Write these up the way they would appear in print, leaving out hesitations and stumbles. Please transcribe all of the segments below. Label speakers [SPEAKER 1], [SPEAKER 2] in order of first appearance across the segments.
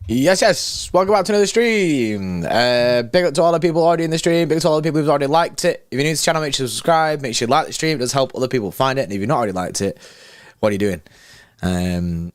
[SPEAKER 1] Yes. Welcome back to another stream. Big up to all the people already in the stream. Big up to all the people who've already liked it. If you're new to the channel, make sure to subscribe. Make sure you like the stream. It does help other people find it. And if you've not already liked it, what are you doing?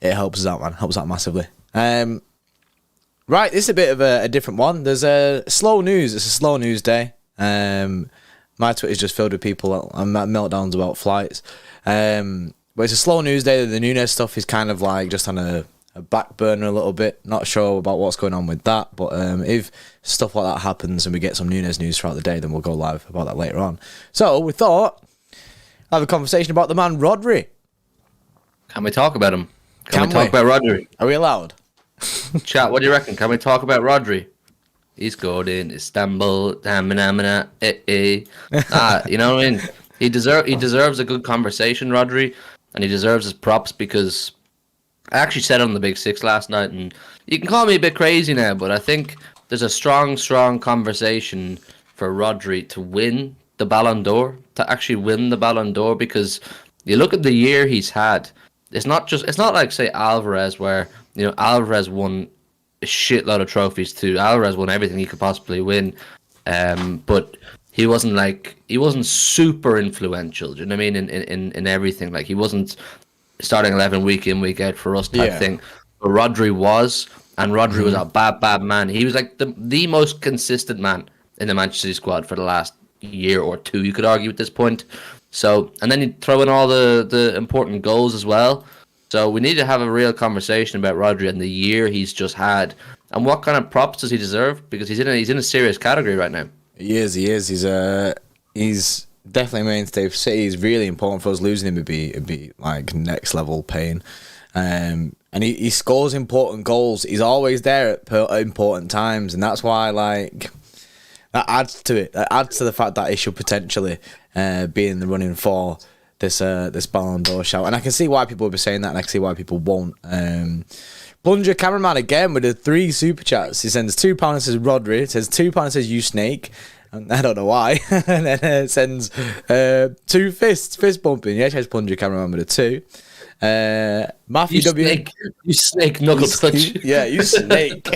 [SPEAKER 1] It helps us out, man. Helps out massively. Right, this is a bit of a different one. There's a slow news. It's a slow news day. My Twitter's just filled with people and meltdowns about flights. But it's a slow news day. The Nunes stuff is kind of like just on a back burner a little bit. Not sure about what's going on with that, but if stuff like that happens and we get some Nunes news throughout the day, then we'll go live about that later on. So we thought I'll have a conversation about the man RODRI.
[SPEAKER 2] Can we talk about him? Can we talk about RODRI?
[SPEAKER 1] Are we allowed?
[SPEAKER 2] Chat, what do you reckon? Can we talk about RODRI? He's good in Istanbul. You know what I mean? He deserves a good conversation, RODRI, and he deserves his props because I actually said it on the Big Six last night, and you can call me a bit crazy now, but I think there's a strong conversation for RODRI to win the Ballon d'Or, to actually win the Ballon d'Or, because you look at the year he's had. It's not like, say, Alvarez, where, you know, Alvarez won a shitload of trophies too. Alvarez won everything he could possibly win, but he wasn't super influential. Do you know what I mean? In everything, like he wasn't starting 11 week in week out for us type thing. But RODRI was, and RODRI was a bad man. He was like the most consistent man in the Manchester City squad for the last year or two, you could argue at this point. So, and then you throw in all the important goals as well. So we need to have a real conversation about RODRI and the year he's just had, and what kind of props does he deserve, because he's in a serious category right now.
[SPEAKER 1] He is. He's definitely a mainstay for City. He's really important for us. Losing him would be like next level pain. And he scores important goals. He's always there at important times, and that's why like that adds to it. That adds to the fact that he should potentially be in the running for this Ballon d'Or shout. And I can see why people will be saying that, and I can see why people won't. Plunger Cameraman again with the 3 super chats. He sends £2 and says RODRI. It says £2 and says you snake. I don't know why. And then it sends 2 fist bumping. Yeah, has Plunger Cameraman with a 2. Matthew
[SPEAKER 2] you
[SPEAKER 1] W.
[SPEAKER 2] Snake, you snake knuckle touch.
[SPEAKER 1] Yeah, you snake.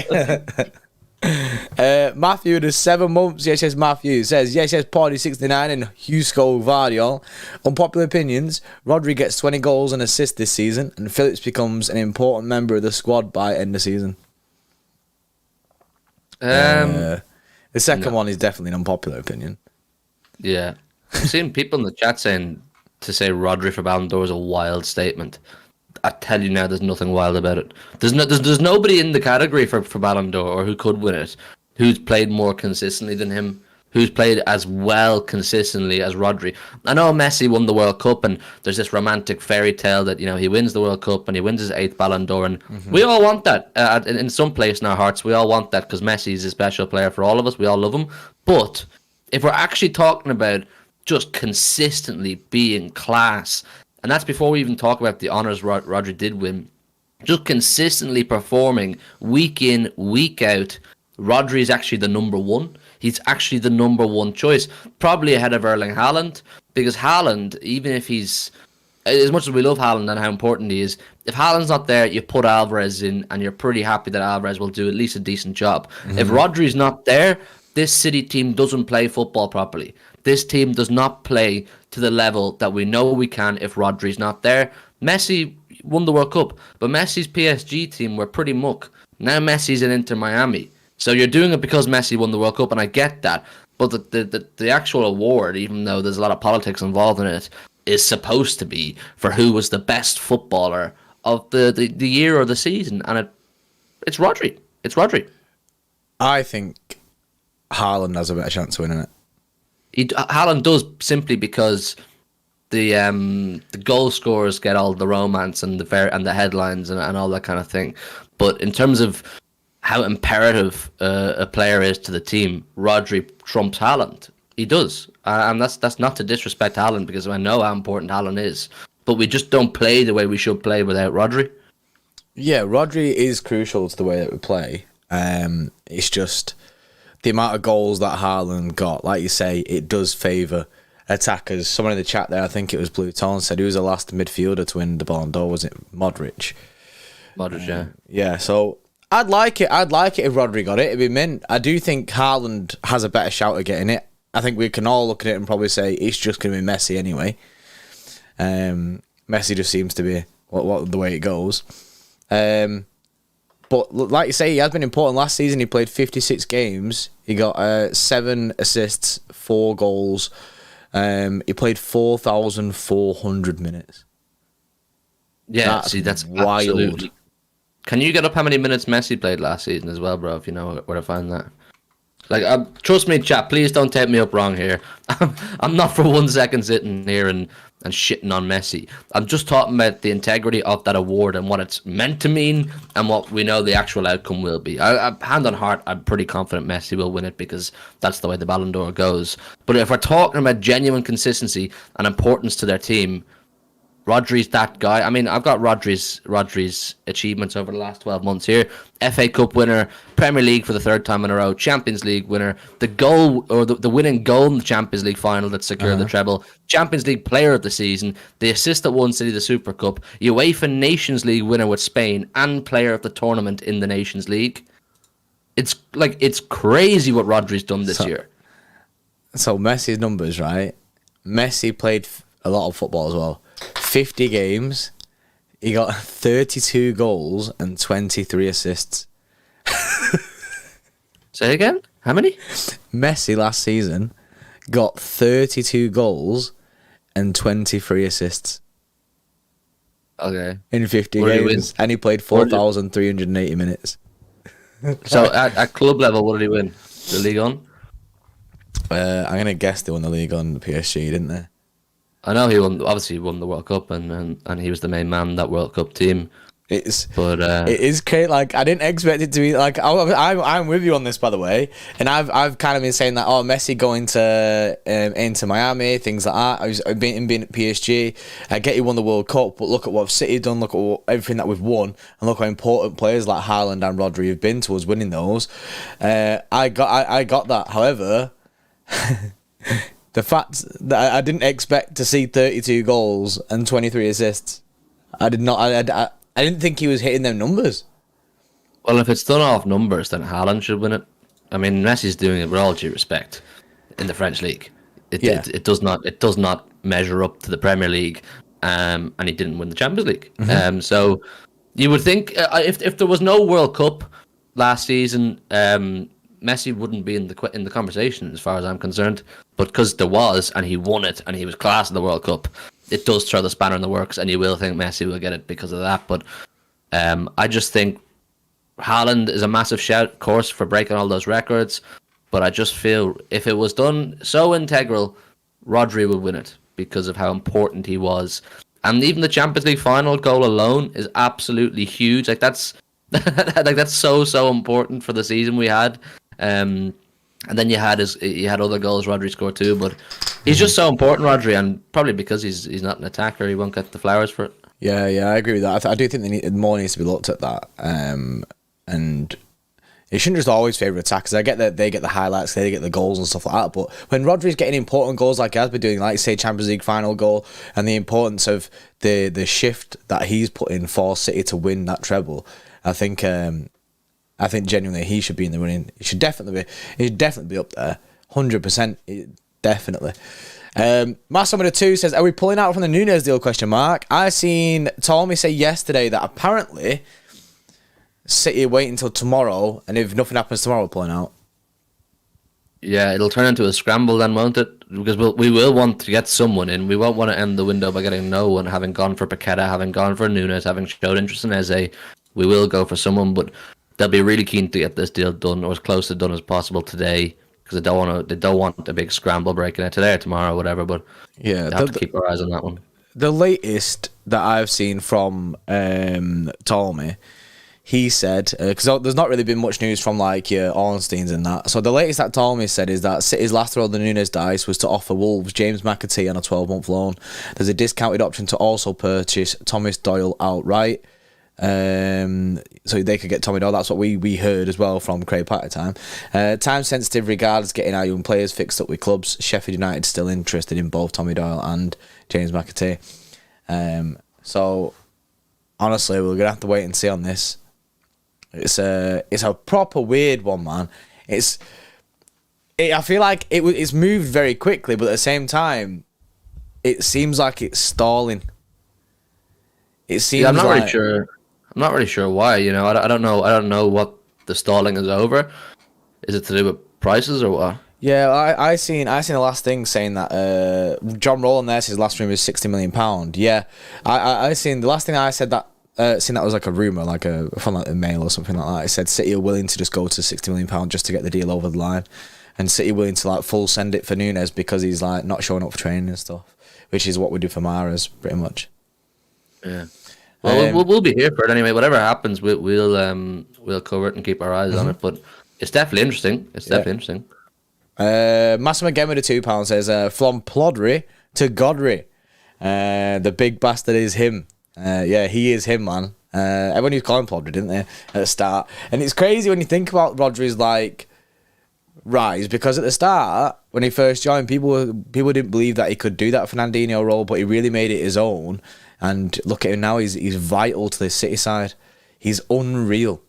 [SPEAKER 1] Matthew with 7 months. Yes, yes, Matthew says yes, yes. Party 69 and Hugo Vardiol. Unpopular opinions. RODRI gets 20 goals and assists this season, and Phillips becomes an important member of the squad by end of season. The second one is definitely an unpopular opinion.
[SPEAKER 2] Yeah, I've seen people in the chat saying to say RODRI for Ballon d'Or is a wild statement. I tell you now, there's nothing wild about it. There's nobody in the category for Ballon d'Or or who could win it who's played more consistently than him, who's played as well consistently as RODRI. I know Messi won the World Cup, and there's this romantic fairy tale that, you know, he wins the World Cup and he wins his 8th Ballon d'Or, and we all want that. In some place in our hearts, we all want that because Messi is a special player for all of us. We all love him. But if we're actually talking about just consistently being class, and that's before we even talk about the honours RODRI did win, just consistently performing week in, week out, RODRI is actually the number one. He's actually the number one choice, probably ahead of Erling Haaland, because Haaland, even if he's, as much as we love Haaland and how important he is, if Haaland's not there, you put Alvarez in, and you're pretty happy that Alvarez will do at least a decent job. If RODRI's not there, this City team doesn't play football properly. This team does not play to the level that we know we can if RODRI's not there. Messi won the World Cup, but Messi's PSG team were pretty muck. Now Messi's in Inter Miami. So you're doing it because Messi won the World Cup, and I get that. But the actual award, even though there's a lot of politics involved in it, is supposed to be for who was the best footballer of the year or the season. And it's RODRI. It's RODRI.
[SPEAKER 1] I think Haaland has a better chance of winning it.
[SPEAKER 2] Haaland does, simply because the goal scorers get all the romance and the headlines and all that kind of thing. But in terms of how imperative a player is to the team, RODRI trumps Haaland. He does, and that's not to disrespect Haaland, because I know how important Haaland is. But we just don't play the way we should play without RODRI.
[SPEAKER 1] Yeah, RODRI is crucial to the way that we play. It's just the amount of goals that Haaland got, like you say, it does favour attackers. Someone in the chat there, I think it was Blue Tone, said who was the last midfielder to win the Ballon d'Or? Was it Modric?
[SPEAKER 2] Modric, yeah.
[SPEAKER 1] Yeah, so I'd like it. I'd like it if Rodri got it. It'd be mint. I do think Haaland has a better shout at getting it. I think we can all look at it and probably say it's just going to be Messi anyway. Messi just seems to be what the way it goes. But like you say, he has been important. Last season, he played 56 games. He got 7 assists, 4 goals. He played 4,400 minutes.
[SPEAKER 2] Yeah, that's
[SPEAKER 1] wild.
[SPEAKER 2] Absolutely. Can you get up how many minutes Messi played last season as well, bro? If you know where to find that. Like, trust me, chat. Please don't take me up wrong here. I'm not for 1 second sitting here and shitting on Messi. I'm just talking about the integrity of that award and what it's meant to mean and what we know the actual outcome will be. Hand on heart, I'm pretty confident Messi will win it because that's the way the Ballon d'Or goes. But if we're talking about genuine consistency and importance to their team, Rodri's that guy. I mean, I've got Rodri's achievements over the last 12 months here. FA Cup winner, Premier League for the 3rd time in a row, Champions League winner, the goal or the winning goal in the Champions League final that secured the treble, Champions League player of the season, the assist that won City the Super Cup, UEFA Nations League winner with Spain, and player of the tournament in the Nations League. It's crazy what Rodri's done this year. So
[SPEAKER 1] Messi's numbers, right? Messi played a lot of football as well. 50 games, he got 32 goals and 23 assists.
[SPEAKER 2] Say again? How many?
[SPEAKER 1] Messi last season got 32 goals and 23 assists.
[SPEAKER 2] Okay.
[SPEAKER 1] In 50 games. And he played 4,380 minutes.
[SPEAKER 2] So at club level, what did he win? The League On?
[SPEAKER 1] I'm going to guess they won the League on PSG, didn't they?
[SPEAKER 2] I know he won. Obviously, he won the World Cup, and he was the main man of that World Cup team.
[SPEAKER 1] It is great. Like, I didn't expect it to be like. I'm with you on this, by the way. And I've kind of been saying that. Oh, Messi going to into Miami, things like that. I've been at PSG. I get he won the World Cup, but look at what City done. Look at everything that we've won, and look how important players like Haaland and Rodri have been to us winning those. I got that. However. The fact that I didn't expect to see 32 goals and 23 assists, I did not. I didn't think he was hitting them numbers.
[SPEAKER 2] Well, if it's done off numbers, then Haaland should win it. I mean, Messi's doing it with all due respect in the French league. It does not measure up to the Premier League, and he didn't win the Champions League.
[SPEAKER 1] Mm-hmm.
[SPEAKER 2] So you would think if there was no World Cup last season, Messi wouldn't be in the conversation as far as I'm concerned. But because there was, and he won it, and he was class in the World Cup, it does throw the spanner in the works, and you will think Messi will get it because of that. But I just think Haaland is a massive shout, of course, for breaking all those records. But I just feel if it was done so integral, Rodri would win it because of how important he was. And even the Champions League final goal alone is absolutely huge. Like that's so important for the season we had. And then you had other goals Rodri scored too, but he's just so important, Rodri, and probably because he's not an attacker, he won't get the flowers for it.
[SPEAKER 1] Yeah, I agree with that. I do think more needs to be looked at that, and it shouldn't just always favour attackers. I get that they get the highlights, they get the goals and stuff like that, but when Rodri's getting important goals like he has been doing, like say Champions League final goal, and the importance of the shift that he's put in for City to win that treble, I think genuinely he should be in the running. He should definitely be up there. 100%, definitely. Master number 2 says, are we pulling out from the Nunez deal, question mark? I seen Tommy say yesterday that apparently City wait until tomorrow, and if nothing happens tomorrow, we're pulling out.
[SPEAKER 2] Yeah, it'll turn into a scramble then, won't it? Because we will want to get someone in. We won't want to end the window by getting no one, having gone for Paqueta, having gone for Nunez, having showed interest in Eze. We will go for someone, but they'll be really keen to get this deal done or as close to done as possible today because they don't want a big scramble breaking out today or tomorrow or whatever. But
[SPEAKER 1] yeah,
[SPEAKER 2] have to keep our eyes on that one.
[SPEAKER 1] The latest that I've seen from Tolmy, he said because there's not really been much news from like your Ornsteins and that. So the latest that Tolmy said is that City's last roll of the Nunez dice was to offer Wolves James McAtee on a 12-month loan. There's a discounted option to also purchase Thomas Doyle outright. So they could get Tommy Doyle. That's what we heard as well from Craig Party Time. Time sensitive regards getting our young players fixed up with clubs. Sheffield United still interested in both Tommy Doyle and James McAtee. So honestly, we're gonna have to wait and see on this. It's a proper weird one, man. I feel like it's moved very quickly, but at the same time, it seems like it's stalling. It seems.
[SPEAKER 2] Yeah, I'm not
[SPEAKER 1] like,
[SPEAKER 2] really sure. I'm not really sure why. You know, I don't know. I don't know what the stalling is over. Is it to do with prices or what?
[SPEAKER 1] Yeah, I seen the last thing saying that John Rowland there says his last room is £60 million. Yeah, I seen the last thing I said that. Seen that was like a rumor, from like the Mail or something like that. It said City are willing to just go to £60 million just to get the deal over the line, and City willing to like full send it for Nunes because he's like not showing up for training and stuff, which is what we do for Mahrez pretty much.
[SPEAKER 2] Yeah. Well, we'll be here for it anyway. Whatever happens, we'll cover it and keep our eyes on it. But it's definitely interesting. It's definitely interesting.
[SPEAKER 1] Massimo again with the £2 says from Plodry to Godry. The big bastard is him. Yeah, he is him, man. Everyone used to call him Plodry, didn't they, at the start? And it's crazy when you think about Rodri's like rise, because at the start when he first joined, people didn't believe that he could do that Fernandinho role, but he really made it his own. And look at him now; he's vital to the City side. He's unreal.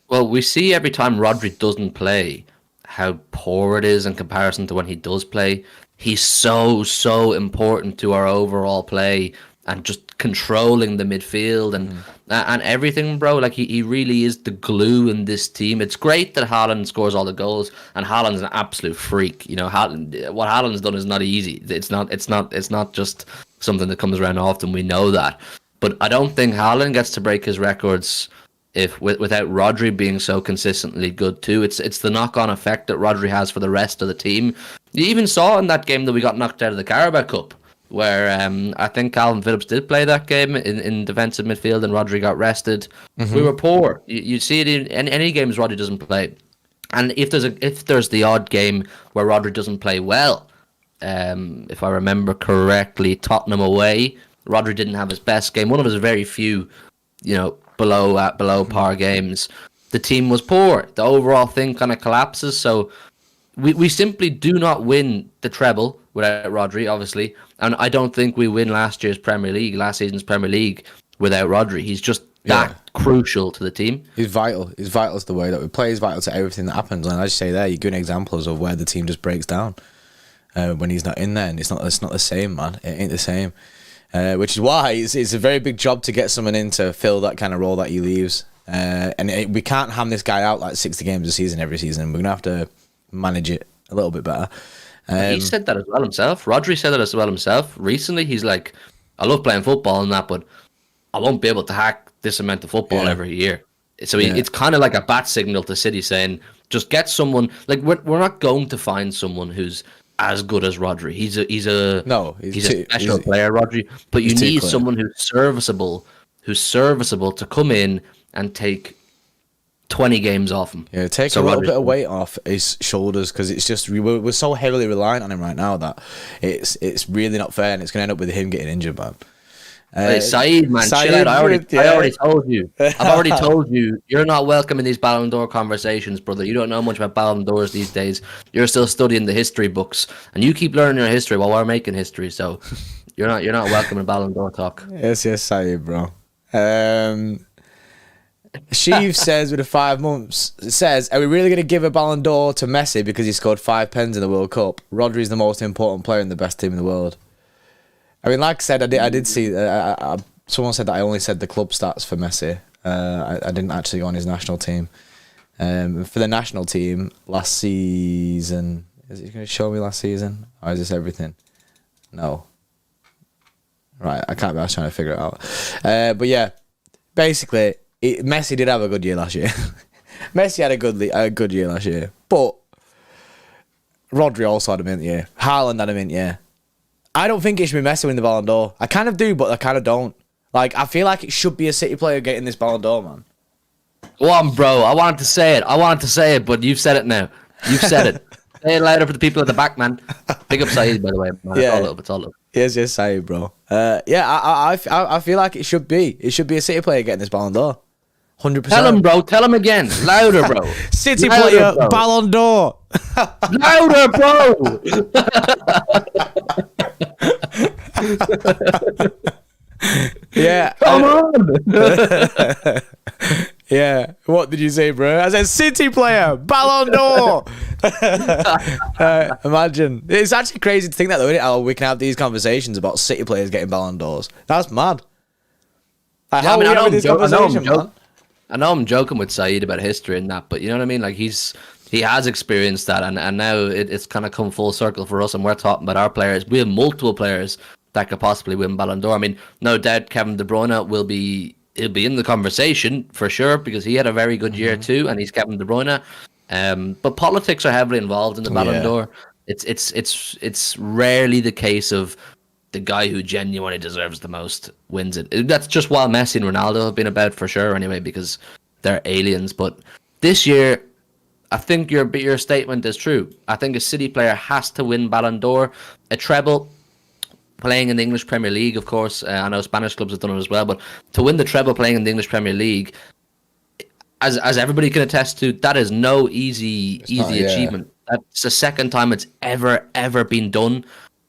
[SPEAKER 2] Well, we see every time Rodri doesn't play how poor it is in comparison to when he does play. He's so important to our overall play and just controlling the midfield and everything, bro. Like he really is the glue in this team. It's great that Haaland scores all the goals, and Haaland's an absolute freak. You know, what Haaland's done is not easy. It's not just something that comes around often. We know that, but I don't think Haaland gets to break his records without Rodri being so consistently good too. It's the knock-on effect that Rodri has for the rest of the team. You even saw in that game that we got knocked out of the Carabao Cup, where I think Calvin Phillips did play that game in defensive midfield and Rodri got rested. We were poor. You see it in any games Rodri doesn't play. And if there's the odd game where Rodri doesn't play well, if I remember correctly, Tottenham away, Rodri didn't have his best game. One of his very few, below par games. The team was poor. The overall thing kind of collapses. So we simply do not win the treble without Rodri, obviously. And I don't think we win last season's Premier League without Rodri. He's just that crucial to the team.
[SPEAKER 1] He's vital. He's vital to the way that we play. He's vital to everything that happens. And as you say there, you're giving examples of where the team just breaks down when he's not in there. And it's not the same, man. It ain't the same. Which is why it's a very big job to get someone in to fill that kind of role that he leaves. We can't ham this guy out like 60 games a season every season. We're going to have to manage it a little bit better.
[SPEAKER 2] He said that as well himself. Rodri said that as well himself. Recently, he's like, I love playing football and that, but I won't be able to hack this amount of football every year. So it's kind of like a bat signal to City saying, just get someone. Like we're not going to find someone who's as good as Rodri. He's a special player, Rodri. But you need someone who's serviceable to come in and take 20 games off him.
[SPEAKER 1] Yeah, take a little bit of weight off his shoulders, because it's just we're so heavily reliant on him right now that it's really not fair, and it's going to end up with him getting injured, man.
[SPEAKER 2] Saeed, man, chill out. I already told you. I've already told you. You're not welcome in these Ballon d'Or conversations, brother. You don't know much about Ballon d'Ors these days. You're still studying the history books, and you keep learning your history while we're making history. So you're not welcome in Ballon d'Or talk.
[SPEAKER 1] Yes, Saeed, bro. Sheev says with the 5 months, it says, are we really going to give a Ballon d'Or to Messi because he scored 5 pens in the World Cup? Rodri's the most important player in the best team in the world. I mean, like I said, I did see. Someone said that I only said the club stats for Messi. I didn't actually go on his national team. For the national team last season, is it going to show me last season, or is this everything? No. Right, I can't be. I was trying to figure it out. But yeah, basically, Messi did have a good year last year. Messi had a good year last year, but Rodri also had a mint year. Haaland had a mint year. I don't think it should be Messi winning the Ballon d'Or. I kind of do, but I kind of don't. Like, I feel like it should be a City player getting this Ballon d'Or, man.
[SPEAKER 2] Go on, bro. I wanted to say it, but you've said it now. You've said it. Say it louder for the people at the back, man. Big up Saeed, by the way, man.
[SPEAKER 1] Yeah.
[SPEAKER 2] It's all up.
[SPEAKER 1] Yes, Saeed, bro. I feel like it should be. It should be a City player getting this Ballon d'Or. 100%.
[SPEAKER 2] Tell him, bro. Tell him again. Louder, bro.
[SPEAKER 1] City player, bro. Ballon d'Or.
[SPEAKER 2] Louder, bro.
[SPEAKER 1] Yeah.
[SPEAKER 2] Come on.
[SPEAKER 1] Yeah. What did you say, bro? I said City player, Ballon d'Or. Imagine. It's actually crazy to think that, though, isn't it? How we can have these conversations about City players getting Ballon d'Ors. That's mad. Like, how are we having this conversation, man?
[SPEAKER 2] I know I'm joking with Saeed about history and that, but you know what I mean? Like, he has experienced that, and now it's kind of come full circle for us, and we're talking about our players. We have multiple players that could possibly win Ballon d'Or. I mean, no doubt Kevin De Bruyne he'll be in the conversation for sure, because he had a very good year too, and he's Kevin De Bruyne. But politics are heavily involved in the Ballon d'Or. It's rarely the case of the guy who genuinely deserves the most wins it. That's just what Messi and Ronaldo have been about for sure anyway, because they're aliens. But this year, I think your statement is true. I think a City player has to win Ballon d'Or, a treble, playing in the English Premier League, of course. I know Spanish clubs have done it as well, but to win the treble playing in the English Premier League, as everybody can attest to, that is no easy achievement. That's the second time it's ever been done.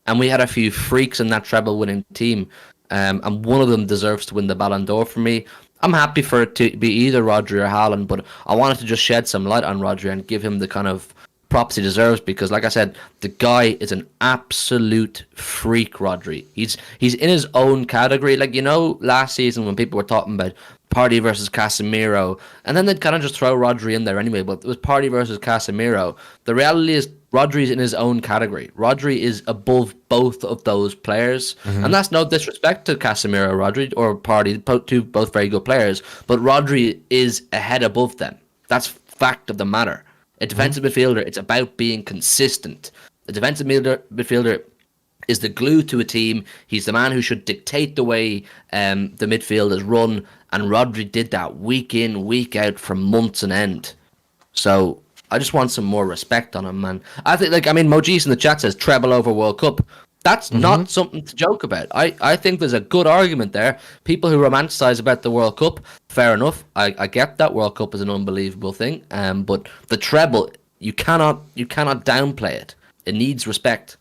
[SPEAKER 2] And we had a few freaks in that treble winning team, and one of them deserves to win the Ballon d'Or for me. I'm happy for it to be either Rodri or Haaland, but I wanted to just shed some light on Rodri and give him the kind of props he deserves, because, like I said, the guy is an absolute freak. Rodri, he's in his own category. Like, you know, last season when people were talking about Partey versus Casemiro, and then they'd kind of just throw Rodri in there anyway, but it was Partey versus Casemiro. The reality is Rodri's in his own category. Rodri is above both of those players, and that's no disrespect to Casemiro, Rodri, or Partey, both very good players, but Rodri is a head above them. That's fact of the matter. A defensive midfielder, it's about being consistent. A defensive midfielder is the glue to a team. He's the man who should dictate the way the midfield is run, and Rodri did that week in, week out for months on end. So I just want some more respect on him, man. I think, Mojis in the chat says treble over World Cup. That's not something to joke about. I think there's a good argument there. People who romanticize about the World Cup, fair enough. I get that World Cup is an unbelievable thing. But the treble, you cannot downplay it. It needs respect.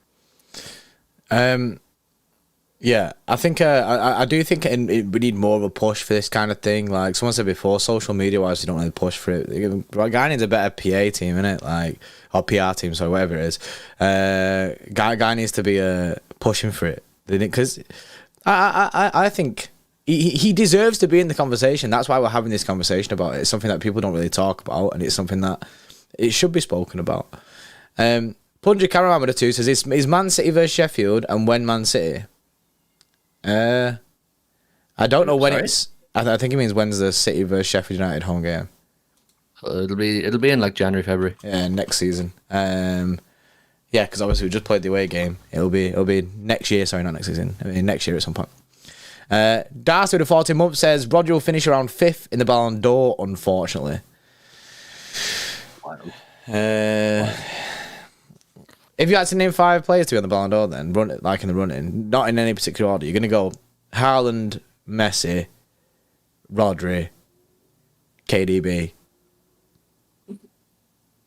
[SPEAKER 1] Yeah, I think I do think we need more of a push for this kind of thing. Like someone said before, social media wise, you don't really push for it. Guy needs a better PA team, innit? Like, or PR team, sorry, whatever it is. Guy needs to be pushing for it, because I think he deserves to be in the conversation. That's why we're having this conversation about it. It's something that people don't really talk about, and it's something that it should be spoken about. Punja Caravan with a 2 says, is Man City versus Sheffield, and when Man City? I don't know when it's. I think it means when's the City versus Sheffield United home game.
[SPEAKER 2] It'll be in like January, February.
[SPEAKER 1] Yeah, next season. Yeah, because obviously we just played the away game. It'll be next year. Sorry, not next season. I mean, next year at some point. Darcy with a 14 month says Rodri will finish around 5th in the Ballon d'Or. Unfortunately. If you had to name 5 players to be on the Ballon d'Or, then run it like in the running, not in any particular order. You're going to go Haaland, Messi, Rodri, KDB.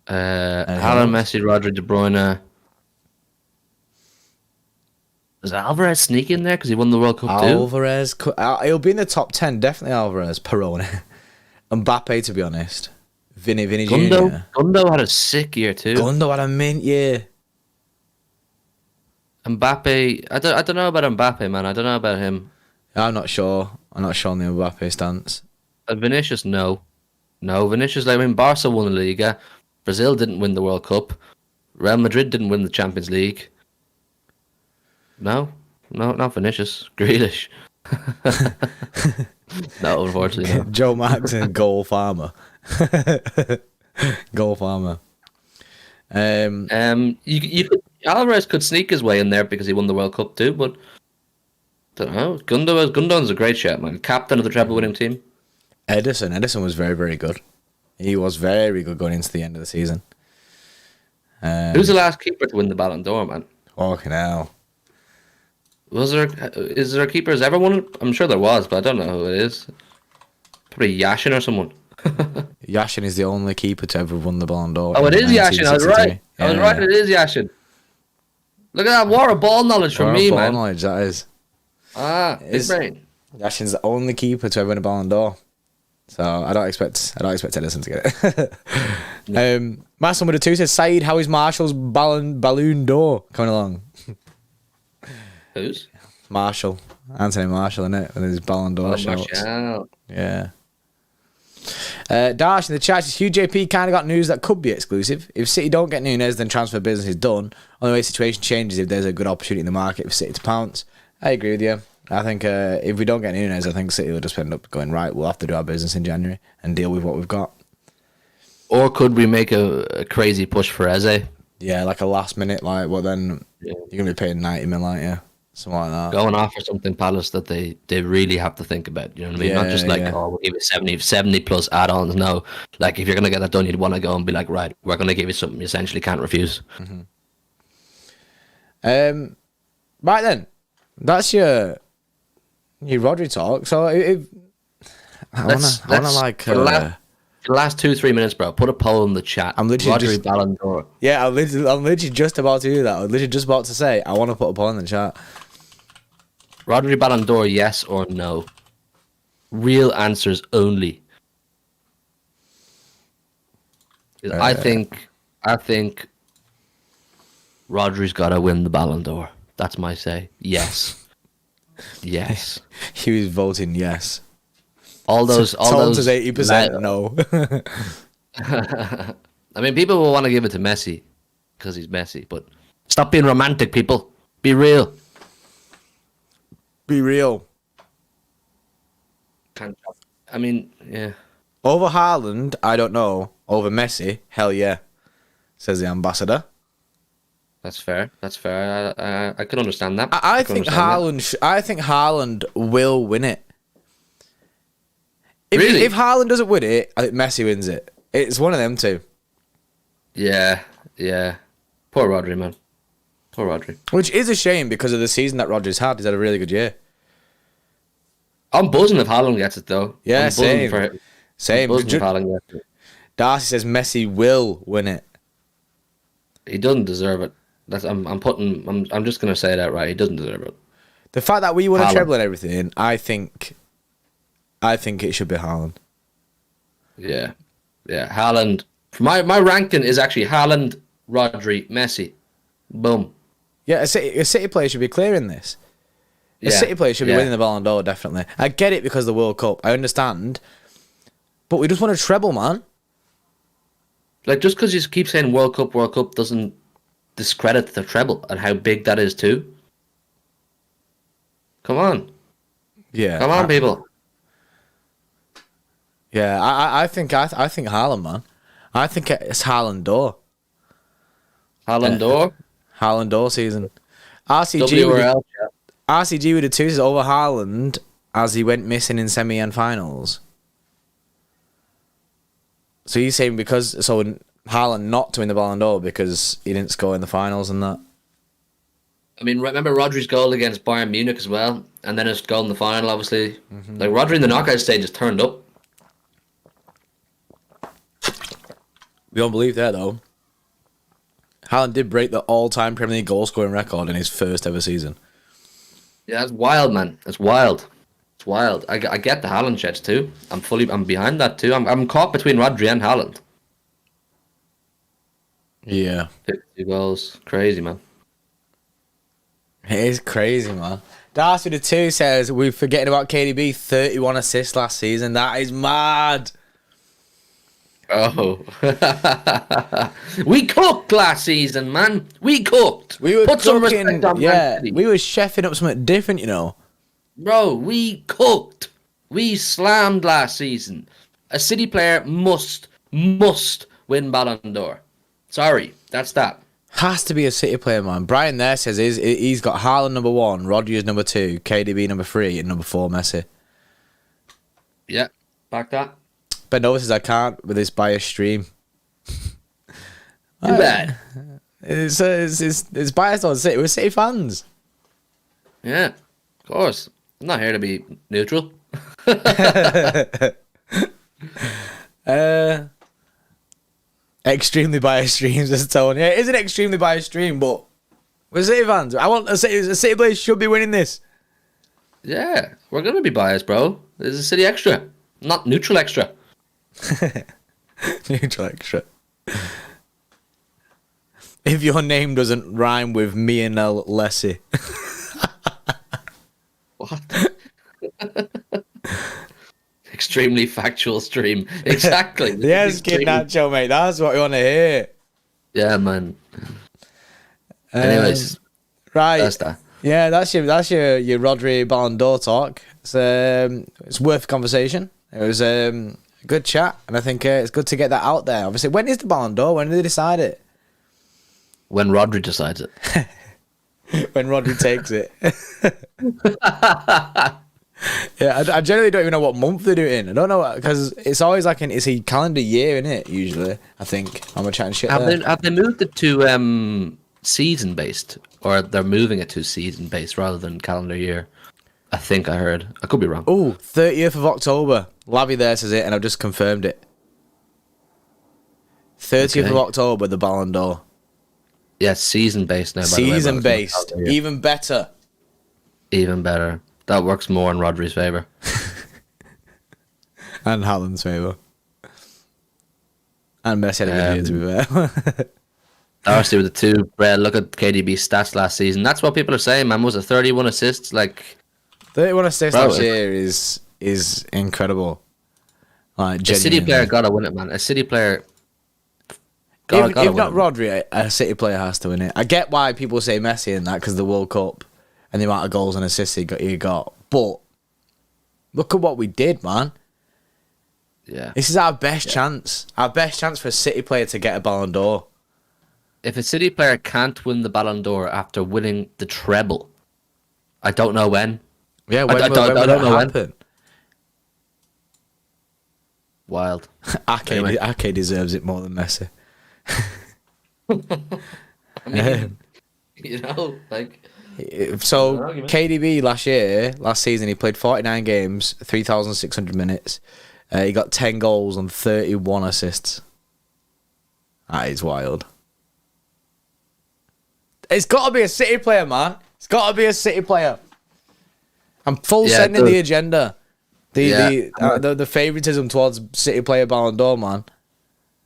[SPEAKER 2] Haaland, Messi, Rodri, De Bruyne. Does Alvarez sneak in there because he won the World Cup too?
[SPEAKER 1] Alvarez, he'll be in the top 10. Definitely Alvarez, Perone, Mbappe. To be honest, Vinny Jr.
[SPEAKER 2] Gundo had a sick year too.
[SPEAKER 1] Gundo had a mint year.
[SPEAKER 2] Mbappe, I don't know about Mbappe, man. I don't know about him.
[SPEAKER 1] I'm not sure. I'm not sure on the Mbappe stance.
[SPEAKER 2] Vinicius, no. Vinicius, Barca won the Liga. Brazil didn't win the World Cup. Real Madrid didn't win the Champions League. No, not Vinicius. Grealish. No, unfortunately, no.
[SPEAKER 1] Joe Max and Goal Farmer. Goal Farmer.
[SPEAKER 2] Alvarez could sneak his way in there because he won the World Cup too, but I don't know. Gundogan's a great shot, man. Captain of the treble winning team.
[SPEAKER 1] Edison was very, very good. He was very good going into the end of the season.
[SPEAKER 2] Who's the last keeper to win the Ballon d'Or, man?
[SPEAKER 1] Fucking hell.
[SPEAKER 2] Is there a keeper who's ever won it? I'm sure there was, but I don't know who it is. Probably Yashin or someone.
[SPEAKER 1] Yashin is the only keeper to ever won the Ballon d'Or.
[SPEAKER 2] Oh, it is Yashin. I was right. It is Yashin. Look at that. War of ball knowledge from me, man.
[SPEAKER 1] Knowledge, that is.
[SPEAKER 2] Big brain.
[SPEAKER 1] Yashin's the only keeper to ever win a Ballon d'Or. So I don't expect Edison to get it. My son with a 2 says, Saeed, how is Marshall's Balloon d'Or coming along?
[SPEAKER 2] Who's?
[SPEAKER 1] Marshall. Anthony Marshall, innit? With his Ballon d'Or shorts.
[SPEAKER 2] Marshall.
[SPEAKER 1] Yeah. Dash in the chat says, Hugh JP kind of got news that could be exclusive. If City don't get Nunez, then transfer business is done. Only way the situation changes if there's a good opportunity in the market for City to pounce. I agree with you. I think if we don't get Nunez, I think City will just end up going, right, we'll have to do our business in January and deal with what we've got.
[SPEAKER 2] Or could we make a crazy push for Eze?
[SPEAKER 1] Yeah, like a last minute, like, well, then you're going to be paying 90 million, aren't you? Something like that.
[SPEAKER 2] Going off for something, Palace, that they really have to think about. You know what I mean? Not just like, oh, we'll give you 70 plus add-ons. No. Like, if you're going to get that done, you'd want to go and be like, right, we're going to give you something you essentially can't refuse.
[SPEAKER 1] Right then. That's your Rodri talk. So I want to like...
[SPEAKER 2] For the last 2-3 minutes, bro, put a poll in the chat.
[SPEAKER 1] I'm literally
[SPEAKER 2] Rodri Ballon d'Or.
[SPEAKER 1] Yeah, I'm literally just about to do that. I'm literally just about to say, I want to put a poll in the chat.
[SPEAKER 2] Rodri Ballon d'Or, yes or no? Real answers only. I think Rodri's got to win the Ballon d'Or. That's my say. Yes. Yes.
[SPEAKER 1] He was voting yes.
[SPEAKER 2] All those
[SPEAKER 1] 80% no.
[SPEAKER 2] I mean, people will want to give it to Messi because he's Messi, but stop being romantic, people. Be real.
[SPEAKER 1] Be real.
[SPEAKER 2] I mean, yeah.
[SPEAKER 1] Over Haaland, I don't know. Over Messi, hell yeah, says the ambassador.
[SPEAKER 2] That's fair. That's fair. I can understand that.
[SPEAKER 1] I think Haaland. I think Haaland will win it.
[SPEAKER 2] Really?
[SPEAKER 1] If Haaland doesn't win it, I think Messi wins it. It's one of them two.
[SPEAKER 2] Yeah. Poor Rodri, man. Poor Rodri.
[SPEAKER 1] Which is a shame because of the season that Rodri's had. He's had a really good year.
[SPEAKER 2] I'm buzzing if Haaland gets it, though.
[SPEAKER 1] Yeah, same. Same.
[SPEAKER 2] I'm buzzing if Haaland gets it.
[SPEAKER 1] Darcy says Messi will win it.
[SPEAKER 2] He doesn't deserve it. I'm just gonna say that right. He doesn't deserve it.
[SPEAKER 1] The fact that we won a treble and everything, I think it should be Haaland.
[SPEAKER 2] Yeah. Haaland. My ranking is actually Haaland, Rodri, Messi. Boom.
[SPEAKER 1] Yeah, a City player should be clearing this. A City player should be winning the Ballon d'Or, definitely. I get it because of the World Cup. I understand. But we just want a treble, man.
[SPEAKER 2] Like, just because you keep saying World Cup doesn't discredit the treble and how big that is too. Come on.
[SPEAKER 1] Yeah.
[SPEAKER 2] Come on, people.
[SPEAKER 1] Yeah, I think Haaland, man. I think it's Haaland d'Or.
[SPEAKER 2] Haaland d'Or?
[SPEAKER 1] Haaland d'Or season. RCG with the 2 is over Haaland as he went missing in semi and finals. So he's saying Haaland not to win the Ballon d'Or because he didn't score in the finals and that.
[SPEAKER 2] I mean, remember Rodri's goal against Bayern Munich as well, and then his goal in the final, obviously. Like, Rodri in the knockout stage just turned up.
[SPEAKER 1] We don't believe that, though. Haaland did break the all-time Premier League goal-scoring record in his first ever season.
[SPEAKER 2] Yeah, that's wild, man. That's wild. It's wild. I get the Haaland sheds too. I'm behind that too. I'm caught between Rodri and Haaland.
[SPEAKER 1] Yeah.
[SPEAKER 2] 50 goals. Crazy, man.
[SPEAKER 1] It is crazy, man. Darcy the 2 says, we're forgetting about KDB, 31 assists last season. That is mad.
[SPEAKER 2] Oh. We cooked last season, man. We cooked.
[SPEAKER 1] We were
[SPEAKER 2] Put
[SPEAKER 1] cooking,
[SPEAKER 2] some respect on Man City.
[SPEAKER 1] We were chefing up something different, you know.
[SPEAKER 2] Bro, we cooked. We slammed last season. A City player must win Ballon d'Or. Sorry, that's that.
[SPEAKER 1] Has to be a City player, man. Brian there says he's got Haaland number 1, Rodri is number 2, KDB number 3, and number 4 Messi.
[SPEAKER 2] Yeah, back that.
[SPEAKER 1] Ben Nova says I can't with this biased stream.
[SPEAKER 2] Too bad.
[SPEAKER 1] It's biased on City. We're City fans.
[SPEAKER 2] Yeah, of course. I'm not here to be neutral.
[SPEAKER 1] Extremely biased streams, as Tony. Yeah, it is an extremely biased stream, but we're City fans. I want a City player should be winning this.
[SPEAKER 2] Yeah, we're gonna be biased, bro. There's a City extra. Not neutral extra.
[SPEAKER 1] Neutral extra. If your name doesn't rhyme with Lionel Messi.
[SPEAKER 2] What? Extremely factual stream. Exactly.
[SPEAKER 1] Yes, Kid Nacho, mate. That's what we want to hear.
[SPEAKER 2] Yeah, man. Anyways,
[SPEAKER 1] right.
[SPEAKER 2] That's that.
[SPEAKER 1] Yeah, that's your Rodri Ballon d'Or talk. It's worth conversation. It was a good chat, and I think it's good to get that out there. Obviously, when is the Ballon d'Or? When do they decide it?
[SPEAKER 2] When Rodri decides it.
[SPEAKER 1] When Rodri takes it. Yeah, I generally don't even know what month they do it in. I don't know, because it's always like it's a calendar year, isn't it? Usually, I think. I'm chatting shit.
[SPEAKER 2] Have they moved it to season based, or they're moving it to season based rather than calendar year? I think I heard. I could be wrong.
[SPEAKER 1] Oh, 30th of October. Lavi there says it, and I've just confirmed it. 30th of October, the Ballon d'Or.
[SPEAKER 2] Yeah, season based now.
[SPEAKER 1] Season based, even better.
[SPEAKER 2] Even better. That works more in Rodri's favour.
[SPEAKER 1] And Haaland's favour. And Messi had a good year, to be fair.
[SPEAKER 2] Obviously, with the two, look at KDB's stats last season. That's what people are saying, man. Was it 31 assists?
[SPEAKER 1] 31 assists last year is incredible. Like,
[SPEAKER 2] a City player gotta win it, man. A City player. If
[SPEAKER 1] not Rodri, a City player has to win it. I get why people say Messi in that, because the World Cup and the amount of goals and assists he got. But look at what we did, man.
[SPEAKER 2] Yeah.
[SPEAKER 1] This is our best chance. Our best chance for a City player to get a Ballon d'Or.
[SPEAKER 2] If a City player can't win the Ballon d'Or after winning the treble, I don't know when.
[SPEAKER 1] Yeah, when will that happen?
[SPEAKER 2] Wild.
[SPEAKER 1] Ake deserves it more than Messi.
[SPEAKER 2] I mean,
[SPEAKER 1] So KDB last season, he played 49 games, 3,600 minutes. He got 10 goals and 31 assists. That is wild. It's got to be a City player, man. It's got to be a City player. I'm sending the agenda. The favoritism towards City player Ballon d'Or, man.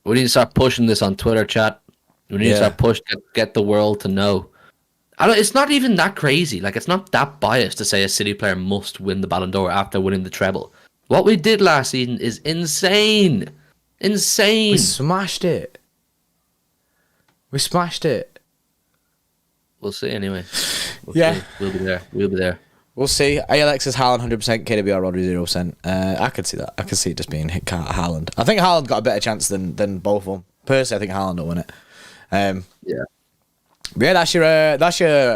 [SPEAKER 2] We need to start pushing this on Twitter, chat. We need to start pushing, get the world to know. It's not even that crazy. It's not that biased to say a City player must win the Ballon d'Or after winning the treble. What we did last season is insane. Insane.
[SPEAKER 1] We smashed it.
[SPEAKER 2] We'll see anyway. We'll be there.
[SPEAKER 1] We'll see. ALX is Haaland 100%, KDB or Rodri 0%. I could see that. I could see it just being Haaland. I think Haaland got a better chance than both of them. Personally, I think Haaland will win it. Yeah, that's your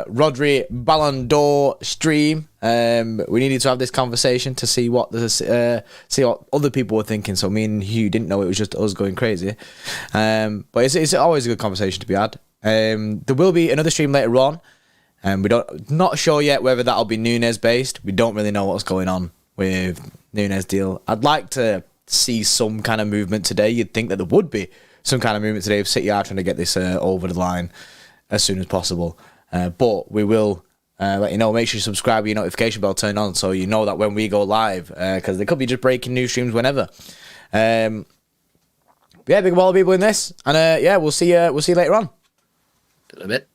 [SPEAKER 1] Rodri Ballon d'Or stream. We needed to have this conversation to see what other people were thinking. So me and Hugh didn't know it was just us going crazy. But it's always a good conversation to be had. There will be another stream later on. Not sure yet whether that'll be Nunes based. We don't really know what's going on with Nunes deal. I'd like to see some kind of movement today. You'd think that there would be some kind of movement today if City are trying to get this over the line as soon as possible. But we will let you know. Make sure you subscribe with your notification bell turned on so you know that when we go live, because there could be just breaking news streams whenever. Big ball of people in this, and we'll see you later on.
[SPEAKER 2] A little bit.